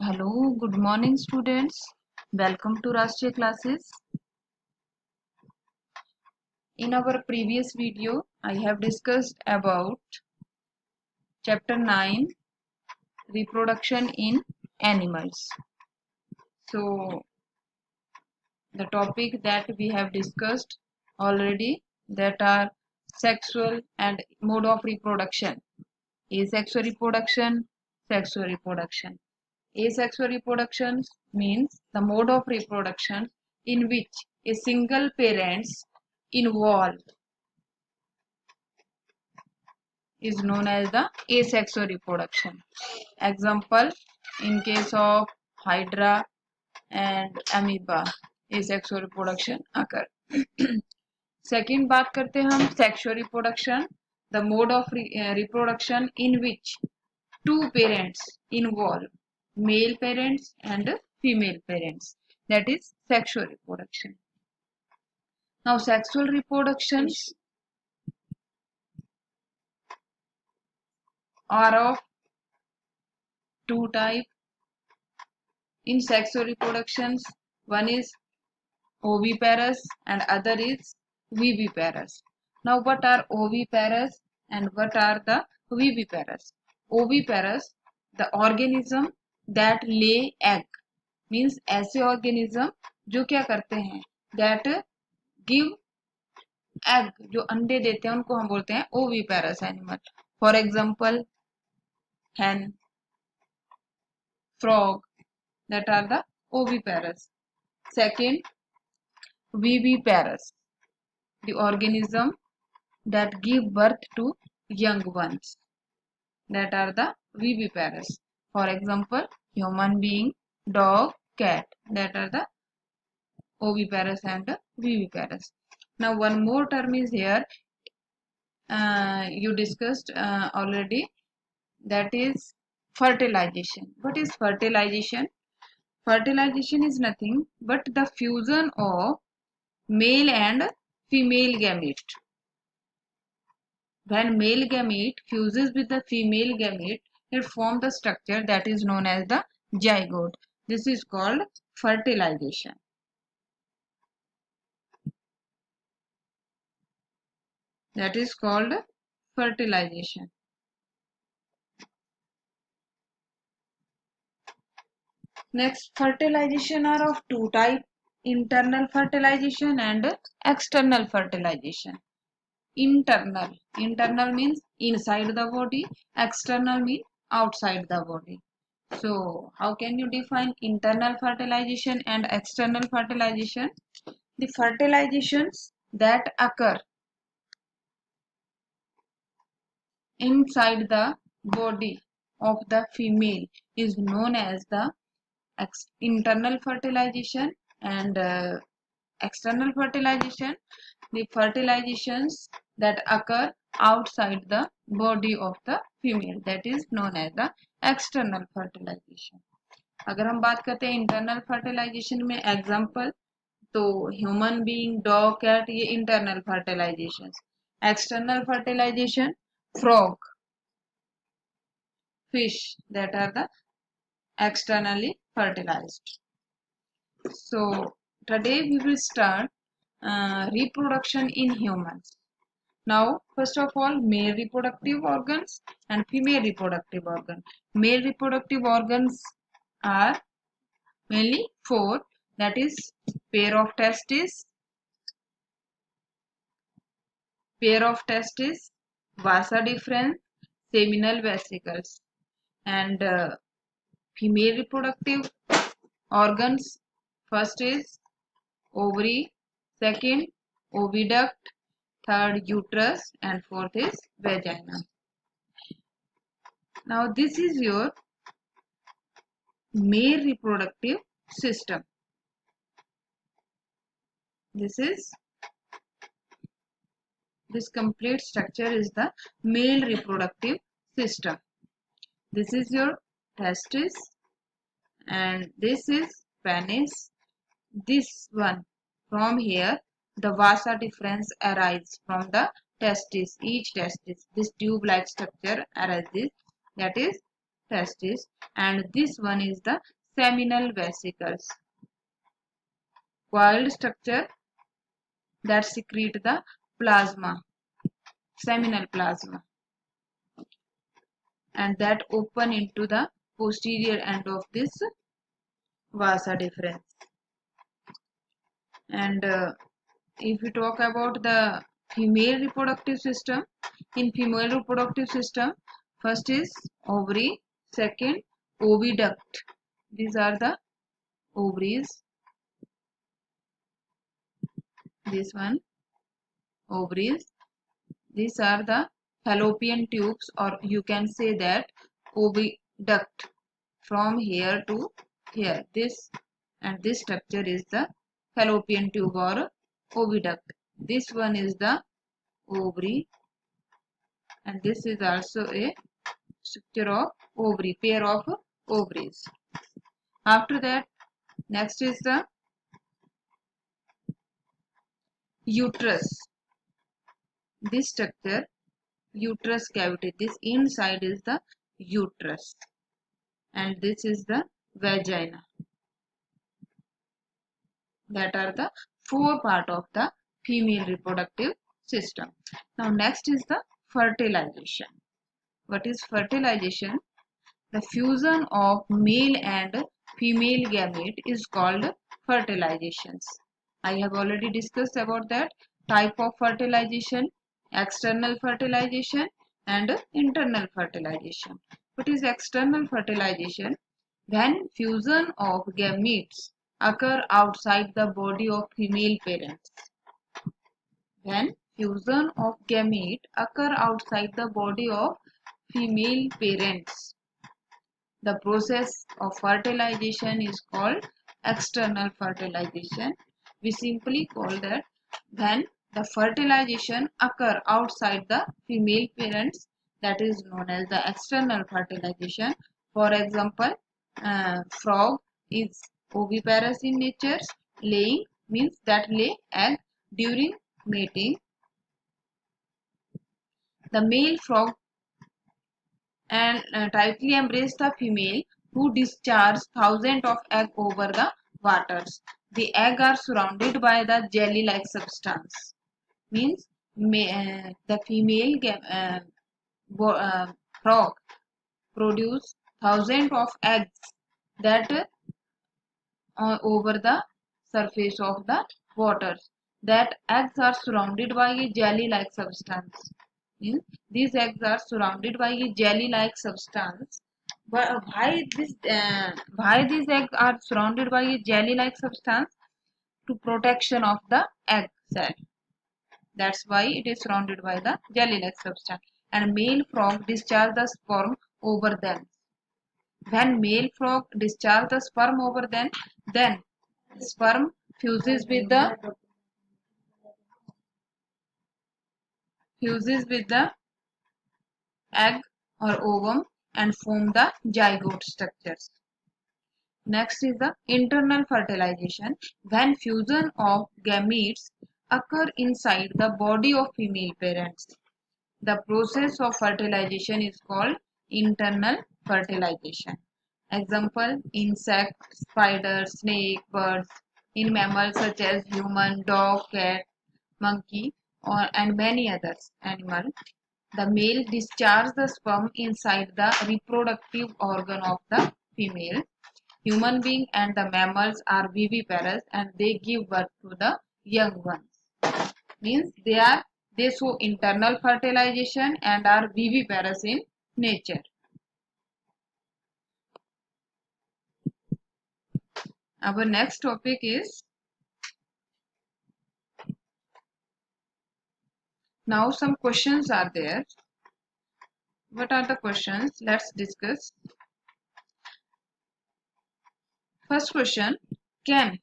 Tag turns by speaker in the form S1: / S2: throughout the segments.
S1: Hello, good morning students. Welcome to Rashtriya classes. In our previous video, I have discussed about chapter 9, reproduction in animals. So, the topic that we have discussed already that are sexual and mode of reproduction. Asexual reproduction, sexual reproduction. Asexual reproduction means the mode of reproduction in which a single parents involved is known as the asexual reproduction. Example, in case of Hydra and amoeba, asexual reproduction occur. Second बात करते हैं हम sexual reproduction, the mode of reproduction in which two parents involve, male parents and female parents, that is sexual reproduction. Now sexual reproductions are of two types. In sexual reproductions, one is oviparous and other is viviparous. Now what are oviparous and what are the viviparous? Oviparous, the organism that lay egg, means ऐसे organism जो क्या करते हैं, that give egg, जो अंडे देते हैं उनको हम बोलते हैं oviparous animal. For example, hen, frog, that are the oviparous. Second, viviparous, the organism that give birth to young ones, that are the viviparous. For example, human being, dog, cat, that are the oviparous and viviparous. Now one more term is here, you discussed already, that is fertilization. What is fertilization? Fertilization is nothing but the fusion of male and female gamete. When male gamete fuses with the female gamete, it forms the structure that is known as the zygote. This is called fertilization. That is called fertilization. Next, fertilization are of two types, internal fertilization and external fertilization. Internal means inside the body, external means outside the body. So how can you define internal fertilization and external fertilization? The fertilizations that occur inside the body of the female is known as the internal fertilization, and external fertilization, the fertilizations that occur outside the body of the female, that is known as the external fertilization. अगर हम बात करते हैं internal fertilisation में, example तो human being, dog, cat, ये internal fertilisation. External fertilisation, frog, fish, that are the externally fertilized. So today we will start reproduction in humans. Now first of all, male reproductive organs and female reproductive organ. Male reproductive organs are mainly four, that is pair of testes, vasa deferens, seminal vesicles. And female reproductive organs, first is ovary, second oviduct, third uterus, and fourth is vagina. Now this is your male reproductive system. This complete structure is the male reproductive system. This is your testis, and this is penis. This one, from here the vasa deferens arises from the testis. Each testis, this tube like structure arises, that is testis, and this one is the seminal vesicles, coiled structure that secrete the plasma, seminal plasma, and that open into the posterior end of this vasa deferens. And if we talk about the female reproductive system, in female reproductive system, first is ovary, second oviduct. These are the ovaries. This one, ovaries. These are the fallopian tubes, or you can say that oviduct, from here to here. This and this structure is the fallopian tube or oviduct. This one is the ovary, and this is also a structure of ovary, pair of ovaries. After that, next is the uterus. This structure, uterus cavity, this inside is the uterus, and this is the vagina. That are the four parts of the female reproductive system. Now next is the fertilization. What is fertilization? The fusion of male and female gamete is called fertilizations. I have already discussed about that type of fertilization, external fertilization and internal fertilization. What is external fertilization? When fusion of gametes occur outside the body of female parents. When fusion of gamete occur outside the body of female parents, the process of fertilization is called external fertilization. We simply call that when the fertilization occur outside the female parents, that is known as the external fertilization. For example, frog is oviparous in nature. Laying means that lay egg during mating. The male frog and tightly embrace the female, who discharge thousands of eggs over the waters. The eggs are surrounded by the jelly-like substance. Means the female frog produce thousands of eggs that over the surface of the waters. That eggs are surrounded by a jelly-like substance. These eggs are surrounded by a jelly-like substance. But why these eggs are surrounded by a jelly-like substance? To protection of the egg cell. That's why it is surrounded by the jelly-like substance. And male frog discharge the sperm over them. When male frog discharge the sperm over them, then sperm fuses with the egg or ovum and form the zygote structures. Next is the internal fertilization. When fusion of gametes occur inside the body of female parents, the process of fertilization is called internal fertilization. Example: insect, spider, snake, birds. In mammals such as human, dog, cat, monkey, and many others animals, the male discharges the sperm inside the reproductive organ of the female. Human being and the mammals are viviparous and they give birth to the young ones. Means they show internal fertilization and are viviparous in nature. Our next topic is, now some questions are there. What are the questions? Let's discuss. First question: can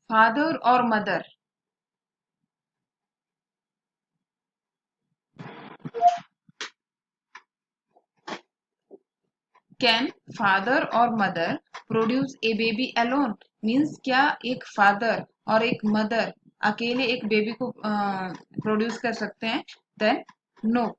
S1: father or mother produce a baby alone? Means क्या एक father और एक mother अकेले एक baby को produce कर सकते हैं? Then no.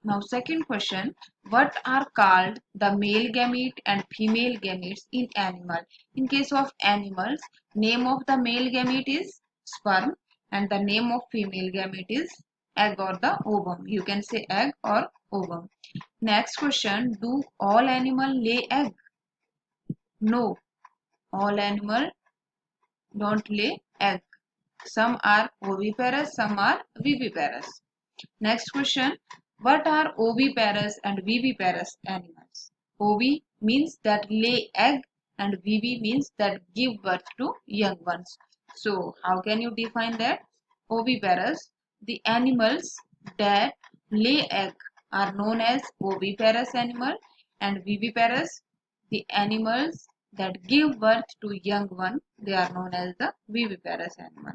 S1: Now second question, what are called the male gamete and female gametes in animal? In case of animals, name of the male gamete is sperm and the name of female gamete is egg or the ovum. You can say egg or ovum. Next question, do all animal lay egg? No, all animal don't lay egg. Some are oviparous, some are viviparous. Next question, what are oviparous and viviparous animals? Ovi means that lay egg and vivi means that give birth to young ones. So how can you define that? Oviparous, the animals that lay egg are known as oviparous animal, and viviparous, the animals that give birth to young one, they are known as the viviparous animal.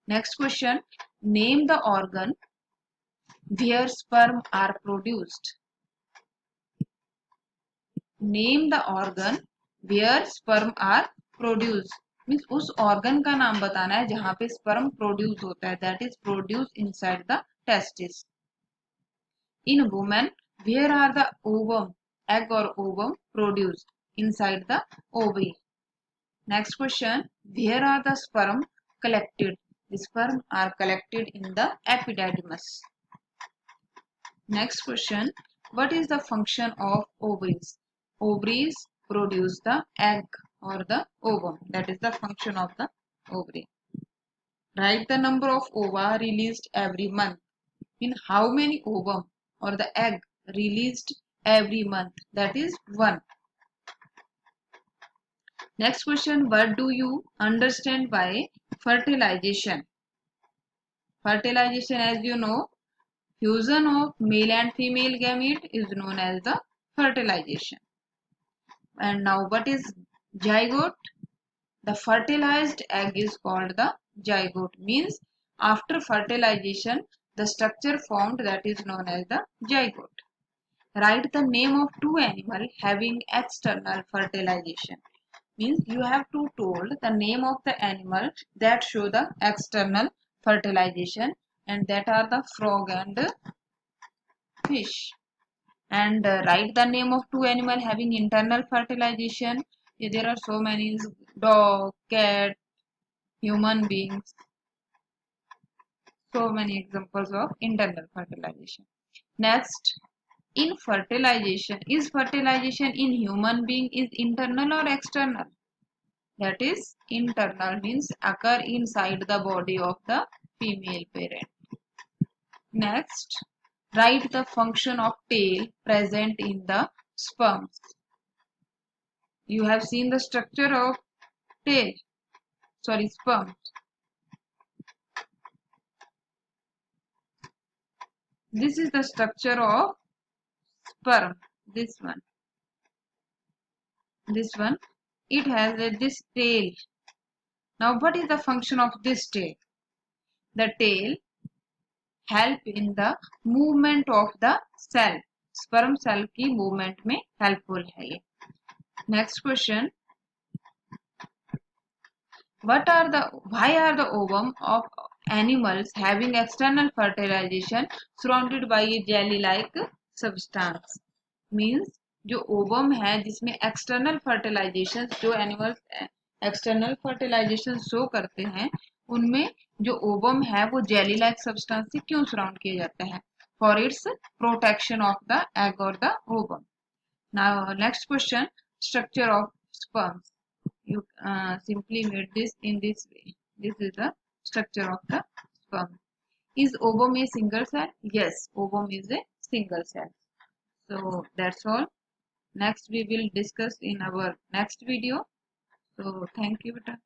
S1: Next question, name the organ where sperm are produced. Name the organ where sperm are produced. Means उस organ का नाम बताना है जहां पे sperm produce होता है, that is produce inside the testis. In women, where are the ovum, egg or ovum produced? Inside the ovary. Next question, where are the sperm collected? The sperm are collected in the epididymis. Next question, what is the function of ovaries? Ovaries produce the egg or the ovum. That is the function of the ovary. Write the number of ova released every month. In how many ovum or the egg released every month? That is 1. Next question, what do you understand by fertilization? Fertilization, as you know, fusion of male and female gamete is known as the fertilization. And now what is zygote? The fertilized egg is called the zygote. Means after fertilization, the structure formed, that is known as the zygote. Write the name of two animals having external fertilization. Means you have to told the name of the animal that show the external fertilization, and that are the frog and fish. And write the name of two animals having internal fertilization. There are so many: dog, cat, human beings. So many examples of internal fertilization. Next, in fertilization, is fertilization in human being is internal or external? That is internal, means occur inside the body of the female parent. Next, write the function of tail present in the sperms. You have seen the structure of tail, sperm. This is the structure of sperm. This one. It has this tail. Now what is the function of this tail? The tail help in the movement of the cell. Sperm cell की movement में helpful है ये. Next question. Why are the ovum of animals having external fertilization surrounded by a jelly like substance? Means जो ovum है जिसमें external fertilisation, जो animals external fertilisation show करते हैं, उनमें जो ओवम है वो जेली लाइक सब्सटेंस से क्यों सराउंड किया जाता है? For its protection of the egg और the ovum. Now next question, structure of sperms. You simply made this in this way. This is the structure of the sperm. Is ovum a single cell? Yes, ovum is a single cell. So that's all. Next we will discuss in our next video. So thank you, beta.